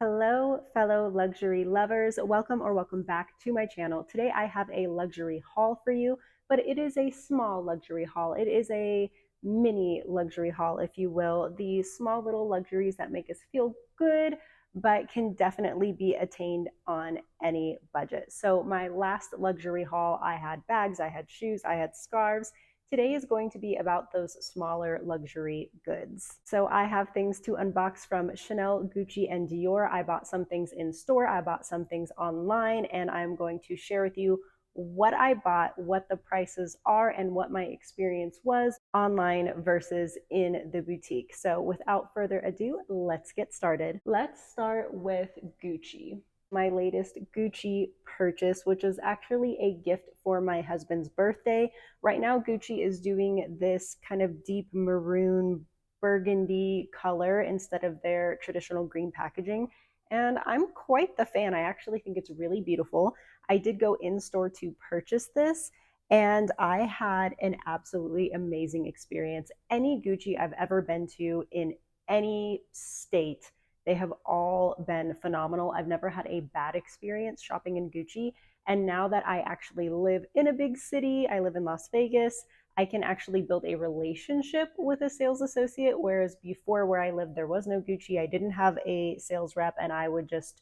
Hello, fellow luxury lovers. Welcome back to my channel. Today I have a luxury haul for you, but it is a small luxury haul. It is a mini luxury haul, if you will. The small little luxuries that make us feel good, but can definitely be attained on any budget. So my last luxury haul, I had bags, I had shoes, I had scarves. Today is going to be about those smaller luxury goods. So I have things to unbox from Chanel, Gucci, and Dior. I bought some things in store, I bought some things online, and I'm going to share with you what I bought, what the prices are, and what my experience was online versus in the boutique. So without further ado, let's get started. Let's start with Gucci. My latest Gucci purchase, which is actually a gift for my husband's birthday. Right now, Gucci is doing this kind of deep maroon burgundy color instead of their traditional green packaging. And I'm quite the fan. I actually think it's really beautiful. I did go in store to purchase this, and I had an absolutely amazing experience. Any Gucci I've ever been to in any state, they have all been phenomenal. I've never had a bad experience shopping in Gucci. And now that I actually live in a big city, I live in Las Vegas, I can actually build a relationship with a sales associate. Whereas before, where I lived, there was no Gucci. I didn't have a sales rep, and I would just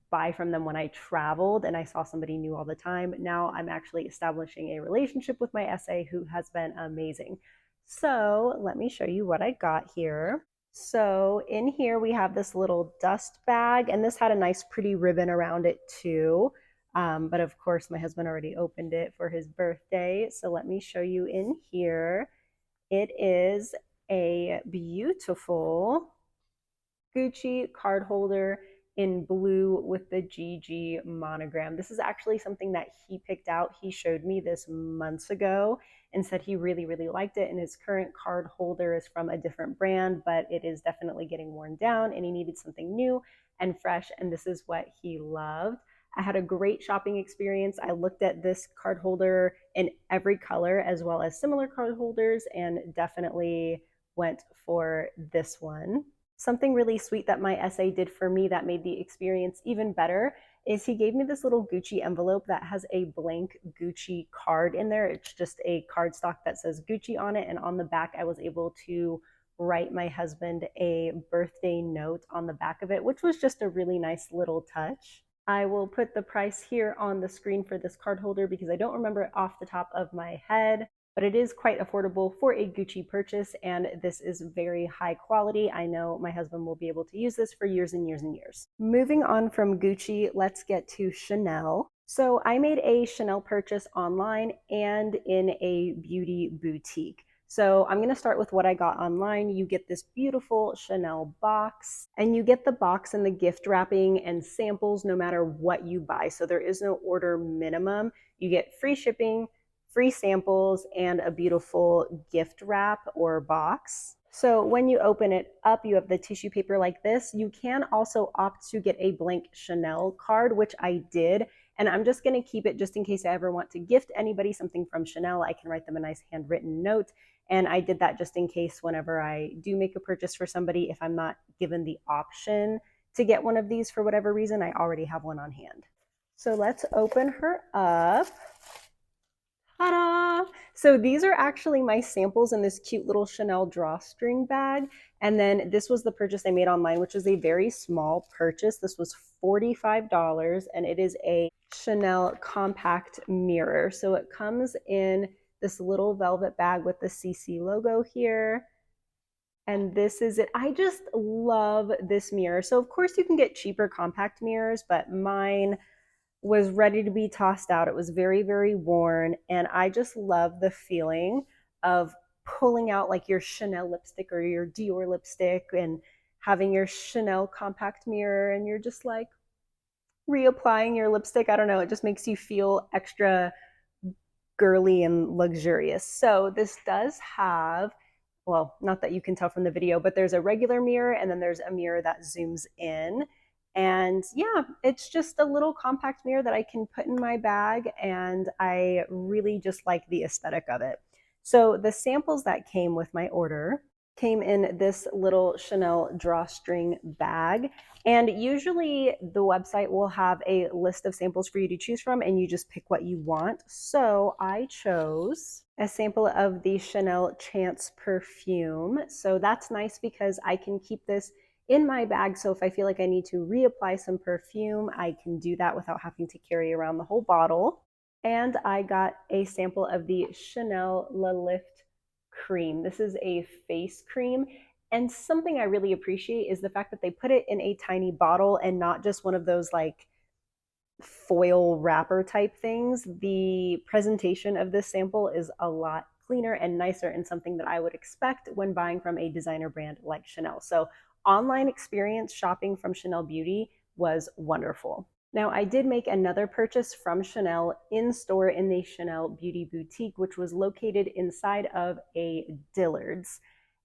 buy from them when I traveled and I saw somebody new all the time. Now I'm actually establishing a relationship with my SA, who has been amazing. So let me show you what I got here. So in here we have this little dust bag, and this had a nice pretty ribbon around it too. But of course my husband already opened it for his birthday. So let me show you in here. It is a beautiful Gucci card holder in blue with the GG monogram. This is actually something that he picked out. He showed me this months ago and said he really liked it. And his current card holder is from a different brand, but it is definitely getting worn down and he needed something new and fresh. And this is what he loved. I had a great shopping experience. I looked at this card holder in every color as well as similar card holders and definitely went for this one. Something really sweet that my SA did for me that made the experience even better is he gave me this little Gucci envelope that has a blank Gucci card in there. It's just a cardstock that says Gucci on it, and on the back I was able to write my husband a birthday note on the back of it, which was just a really nice little touch. I will put the price here on the screen for this card holder because I don't remember it off the top of my head, but it is quite affordable for a Gucci purchase, and this is very high quality. I know my husband will be able to use this for years and years and years. Moving on from Gucci, let's get to Chanel. So I made a Chanel purchase online and in a beauty boutique. So I'm going to start with what I got online. You get this beautiful Chanel box, and you get the box and the gift wrapping and samples no matter what you buy. So there is no order minimum. You get free shipping, free samples, and a beautiful gift wrap or box. So when you open it up, you have the tissue paper like this. You can also opt to get a blank Chanel card, which I did. And I'm just going to keep it just in case I ever want to gift anybody something from Chanel. I can write them a nice handwritten note. And I did that just in case whenever I do make a purchase for somebody, if I'm not given the option to get one of these for whatever reason, I already have one on hand. So let's open her up. Ta-da! So these are actually my samples in this cute little Chanel drawstring bag. And then this was the purchase I made online, which is a very small purchase. This was $45, and it is a Chanel compact mirror. So it comes in this little velvet bag with the CC logo here. And this is it. I just love this mirror. So of course you can get cheaper compact mirrors, but mine was ready to be tossed out. It was very worn, and I just love the feeling of pulling out like your Chanel lipstick or your Dior lipstick and having your Chanel compact mirror, and you're just like reapplying your lipstick. I don't know, it just makes you feel extra girly and luxurious. So this does have, well, not that you can tell from the video, but there's a regular mirror and then there's a mirror that zooms in. And yeah, it's just a little compact mirror that I can put in my bag, and I really just like the aesthetic of it. So the samples that came with my order came in this little Chanel drawstring bag. And usually the website will have a list of samples for you to choose from, and you just pick what you want. So I chose a sample of the Chanel Chance perfume. So that's nice because I can keep this in my bag. So if I feel like I need to reapply some perfume, I can do that without having to carry around the whole bottle. And I got a sample of the Chanel La Lift cream. This is a face cream. And something I really appreciate is the fact that they put it in a tiny bottle and not just one of those like foil wrapper type things. The presentation of this sample is a lot cleaner and nicer, and something that I would expect when buying from a designer brand like Chanel. So online experience shopping from Chanel Beauty was wonderful. Now, I did make another purchase from Chanel in store in the Chanel Beauty Boutique, which was located inside of a Dillard's.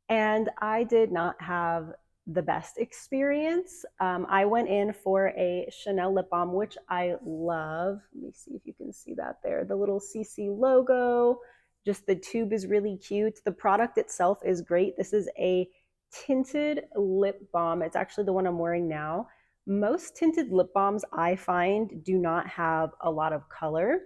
And I did not have the best experience. I went in for a Chanel lip balm, which I love. Let me see if you can see that there. The little CC logo, just the tube is really cute. The product itself is great. This is a tinted lip balm. It's actually the one I'm wearing now. Most tinted lip balms I find do not have a lot of color,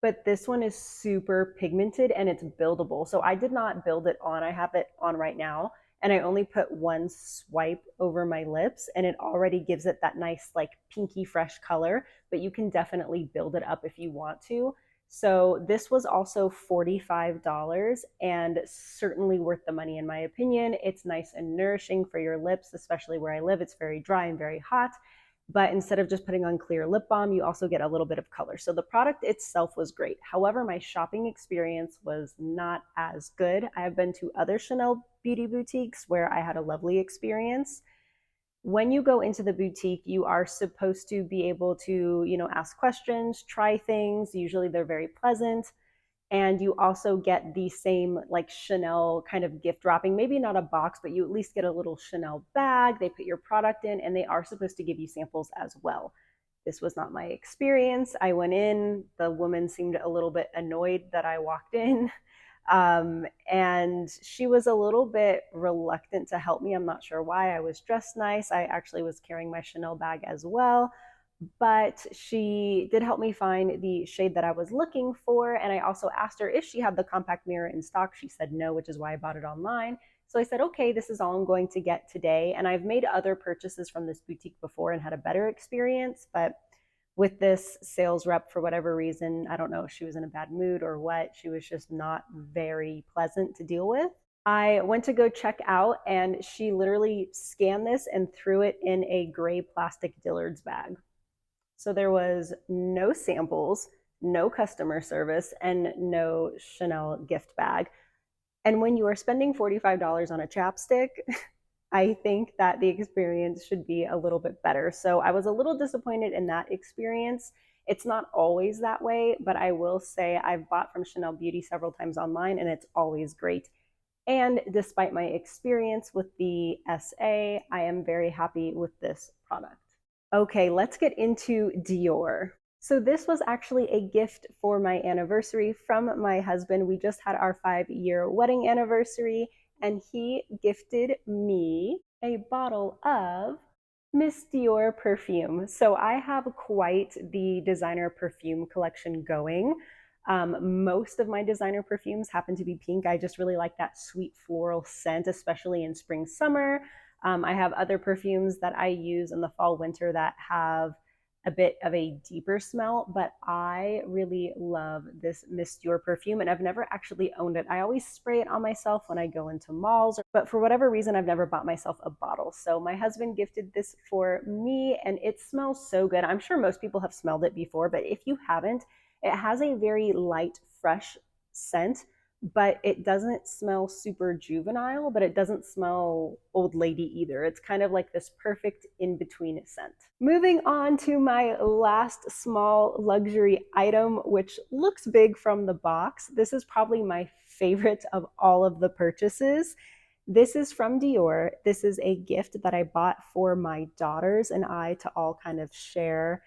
but this one is super pigmented and it's buildable. So I did not build it on. I have it on right now, and I only put one swipe over my lips, and it already gives it that nice like pinky fresh color, but you can definitely build it up if you want to. So this was also $45 and certainly worth the money in my opinion. It's nice and nourishing for your lips, especially where I live. It's very dry and very hot. But instead of just putting on clear lip balm, you also get a little bit of color. So the product itself was great. However, my shopping experience was not as good. I have been to other Chanel beauty boutiques where I had a lovely experience. When you go into the boutique, you are supposed to be able to, ask questions, try things. Usually they're very pleasant. And you also get the same like Chanel kind of gift wrapping, maybe not a box, but you at least get a little Chanel bag. They put your product in, and they are supposed to give you samples as well. This was not my experience. I went in, the woman seemed a little bit annoyed that I walked in. And she was a little bit reluctant to help me. I'm not sure why. I was dressed nice. I actually was carrying my Chanel bag as well, but she did help me find the shade that I was looking for. And I also asked her if she had the compact mirror in stock. She said no, which is why I bought it online. So I said, okay, this is all I'm going to get today. And I've made other purchases from this boutique before and had a better experience, but with this sales rep, for whatever reason, I don't know if she was in a bad mood or what, she was just not very pleasant to deal with. I went to go check out, and she literally scanned this and threw it in a gray plastic Dillard's bag. So there was no samples, no customer service, and no Chanel gift bag. And when you are spending $45 on a chapstick, I think that the experience should be a little bit better. So I was a little disappointed in that experience. It's not always that way, but I will say I've bought from Chanel Beauty several times online, and it's always great. And despite my experience with the SA, I am very happy with this product. Okay, let's get into Dior. So this was actually a gift for my anniversary from my husband. We just had our 5-year wedding anniversary, and he gifted me a bottle of Miss Dior perfume. So I have quite the designer perfume collection going. Most of my designer perfumes happen to be pink. I just really like that sweet floral scent, especially in spring, summer. I have other perfumes that I use in the fall, winter that have a bit of a deeper smell, but I really love this Miss Dior perfume, and I've never actually owned it. I always spray it on myself when I go into malls, but for whatever reason, I've never bought myself a bottle. So my husband gifted this for me, and it smells so good. I'm sure most people have smelled it before, but if you haven't, it has a very light, fresh scent, but it doesn't smell super juvenile, but it doesn't smell old lady either. It's kind of like this perfect in-between scent. Moving on to my last small luxury item, which looks big from the box. This is probably my favorite of all of the purchases. This is from Dior. This is a gift that I bought for my daughters and I to all kind of share,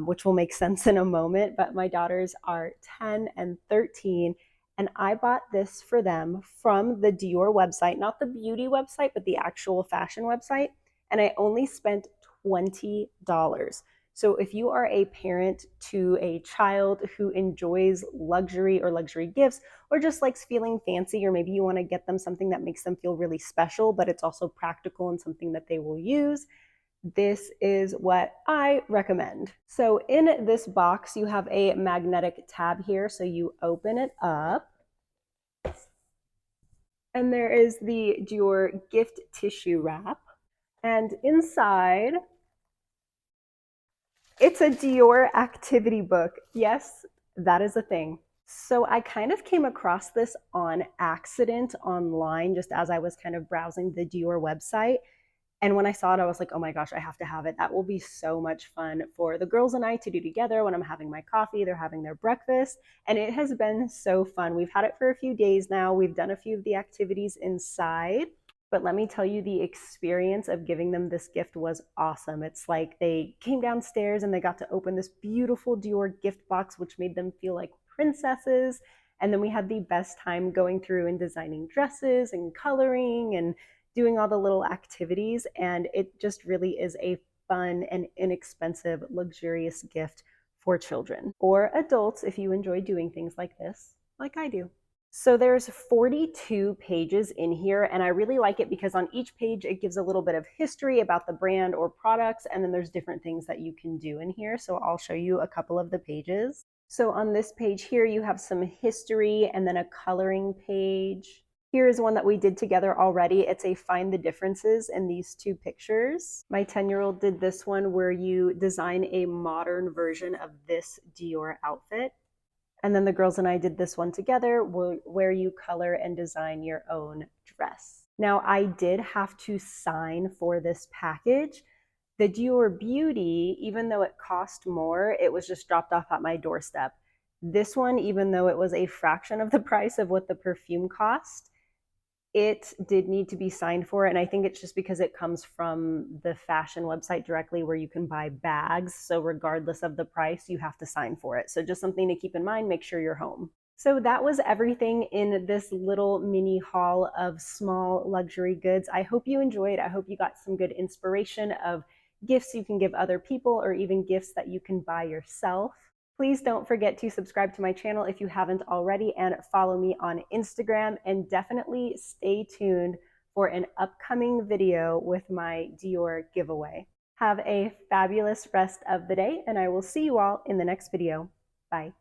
which will make sense in a moment. But my daughters are 10 and 13, And I bought this for them from the Dior website, not the beauty website, but the actual fashion website. And I only spent $20. So if you are a parent to a child who enjoys luxury or luxury gifts, or just likes feeling fancy, or maybe you want to get them something that makes them feel really special, but it's also practical and something that they will use, this is what I recommend. So in this box, you have a magnetic tab here. So you open it up, and there is the Dior Gift tissue wrap. And inside, it's a Dior activity book. Yes, that is a thing. So I kind of came across this on accident online just as I was kind of browsing the Dior website. And when I saw it, I was like, oh my gosh, I have to have it. That will be so much fun for the girls and I to do together when I'm having my coffee, they're having their breakfast. And it has been so fun. We've had it for a few days now. We've done a few of the activities inside. But let me tell you, the experience of giving them this gift was awesome. It's like they came downstairs and they got to open this beautiful Dior gift box, which made them feel like princesses. And then we had the best time going through and designing dresses and coloring and doing all the little activities. And it just really is a fun and inexpensive, luxurious gift for children or adults if you enjoy doing things like this, like I do. So there's 42 pages in here, and I really like it because on each page it gives a little bit of history about the brand or products, and then there's different things that you can do in here. So I'll show you a couple of the pages. So on this page here, you have some history and then a coloring page. Here is one that we did together already. It's a find the differences in these two pictures. My 10-year-old did this one where you design a modern version of this Dior outfit. And then the girls and I did this one together where you color and design your own dress. Now, I did have to sign for this package. The Dior Beauty, even though it cost more, it was just dropped off at my doorstep. This one, even though it was a fraction of the price of what the perfume cost, it did need to be signed for. And I think it's just because it comes from the fashion website directly where you can buy bags. So regardless of the price, you have to sign for it. So just something to keep in mind, make sure you're home. So that was everything in this little mini haul of small luxury goods. I hope you enjoyed. I hope you got some good inspiration of gifts you can give other people or even gifts that you can buy yourself. Please don't forget to subscribe to my channel if you haven't already and follow me on Instagram, and definitely stay tuned for an upcoming video with my Dior giveaway. Have a fabulous rest of the day, and I will see you all in the next video. Bye.